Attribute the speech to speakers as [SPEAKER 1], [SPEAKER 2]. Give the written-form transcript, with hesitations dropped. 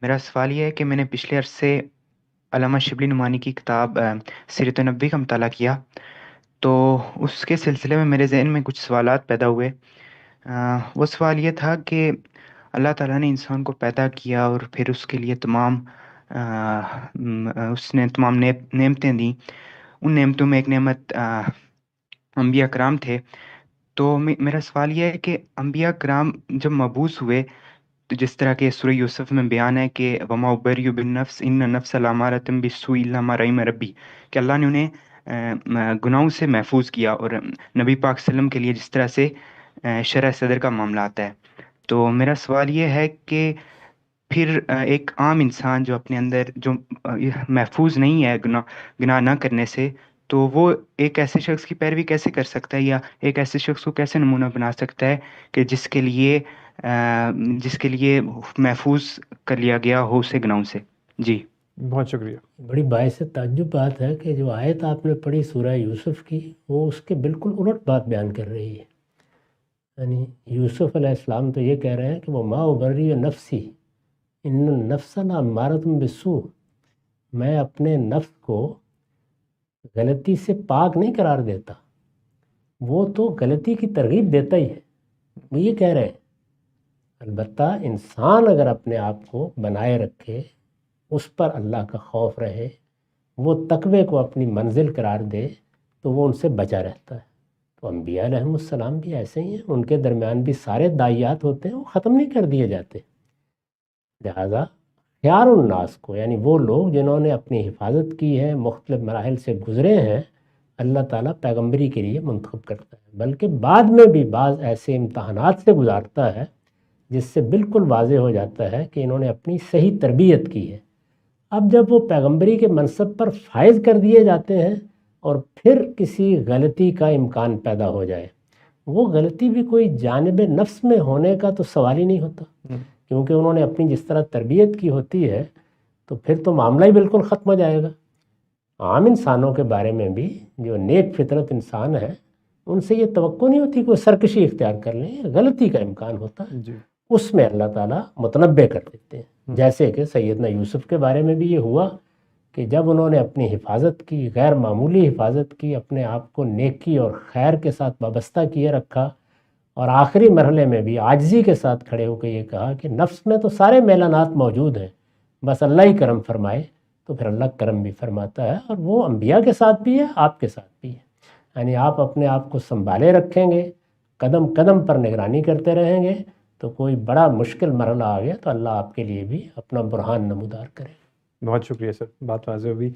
[SPEAKER 1] میرا سوال یہ ہے کہ میں نے پچھلے عرصے علامہ شبلی نعمانی کی کتاب سیرت النبی کا مطالعہ کیا، تو اس کے سلسلے میں میرے ذہن میں کچھ سوالات پیدا ہوئے۔ وہ سوال یہ تھا کہ اللہ تعالیٰ نے انسان کو پیدا کیا اور پھر اس کے لیے اس نے تمام نعمتیں دیں۔ ان نعمتوں میں ایک نعمت انبیاء کرام تھے۔ تو میرا سوال یہ ہے کہ انبیاء کرام جب مبعوث ہوئے، تو جس طرح کہ سورہ یوسف میں بیان ہے کہ وما ابرئ بالنفس ان النفس لامارۃ بالسوء الا ما رحم ربی، کہ اللہ نے انہیں گناہوں سے محفوظ کیا، اور نبی پاک صلی اللہ علیہ وسلم کے لیے جس طرح سے شرح صدر کا معاملہ آتا ہے۔ تو میرا سوال یہ ہے کہ پھر ایک عام انسان جو اپنے اندر جو محفوظ نہیں ہے گناہ نہ کرنے سے، تو وہ ایک ایسے شخص کی پیروی کیسے کر سکتا ہے، یا ایک ایسے شخص کو کیسے نمونہ بنا سکتا ہے کہ جس کے لیے محفوظ کر لیا گیا ہو اسے گناہوں سے؟ جی
[SPEAKER 2] بہت شکریہ۔
[SPEAKER 3] بڑی باعث تعجب بات ہے کہ جو آیت آپ نے پڑھی سورہ یوسف کی، وہ اس کے بالکل الٹ بات بیان کر رہی ہے۔ یعنی یوسف علیہ السلام تو یہ کہہ رہے ہیں کہ وہ ما ابری نفسی ان النفس لامارۃ بالسوء، میں اپنے نفس کو غلطی سے پاک نہیں قرار دیتا، وہ تو غلطی کی ترغیب دیتا ہی ہے، وہ یہ کہہ رہے ہیں۔ البتہ انسان اگر اپنے آپ کو بنائے رکھے، اس پر اللہ کا خوف رہے، وہ تقوی کو اپنی منزل قرار دے، تو وہ ان سے بچا رہتا ہے۔ تو انبیاء علیہم السلام بھی ایسے ہی ہیں، ان کے درمیان بھی سارے داعیات ہوتے ہیں، وہ ختم نہیں کر دیے جاتے۔ لہٰذا خیار الناس کو، یعنی وہ لوگ جنہوں نے اپنی حفاظت کی ہے، مختلف مراحل سے گزرے ہیں، اللہ تعالیٰ پیغمبری کے لیے منتخب کرتا ہے، بلکہ بعد میں بھی بعض ایسے امتحانات سے گزارتا ہے جس سے بالکل واضح ہو جاتا ہے کہ انہوں نے اپنی صحیح تربیت کی ہے۔ اب جب وہ پیغمبری کے منصب پر فائز کر دیے جاتے ہیں اور پھر کسی غلطی کا امکان پیدا ہو جائے، وہ غلطی بھی کوئی جانب نفس میں ہونے کا تو سوال ہی نہیں ہوتا، کیونکہ انہوں نے اپنی جس طرح تربیت کی ہوتی ہے، تو پھر تو معاملہ ہی بالکل ختم ہو جائے گا۔ عام انسانوں کے بارے میں بھی جو نیک فطرت انسان ہے، ان سے یہ توقع نہیں ہوتی کہ وہ سرکشی اختیار کر لیں، غلطی کا امکان ہوتا ہے،
[SPEAKER 2] جی
[SPEAKER 3] اس میں اللہ تعالیٰ متنبع کر دیتے ہیں۔ جیسے کہ سیدنا یوسف کے بارے میں بھی یہ ہوا کہ جب انہوں نے اپنی حفاظت کی، غیر معمولی حفاظت کی، اپنے آپ کو نیکی اور خیر کے ساتھ وابستہ کیے رکھا، اور آخری مرحلے میں بھی عاجزی کے ساتھ کھڑے ہو کے یہ کہا کہ نفس میں تو سارے میلانات موجود ہیں، بس اللہ ہی کرم فرمائے، تو پھر اللہ کرم بھی فرماتا ہے، اور وہ انبیاء کے ساتھ بھی ہے، آپ کے ساتھ بھی ہے۔ یعنی آپ اپنے آپ کو سنبھالے رکھیں گے، قدم قدم پر نگرانی کرتے رہیں گے، تو کوئی بڑا مشکل مرحلہ آ گیا تو اللہ آپ کے لیے بھی اپنا برہان نمودار کرے۔
[SPEAKER 2] بہت شکریہ سر، بات واضح ہوئی۔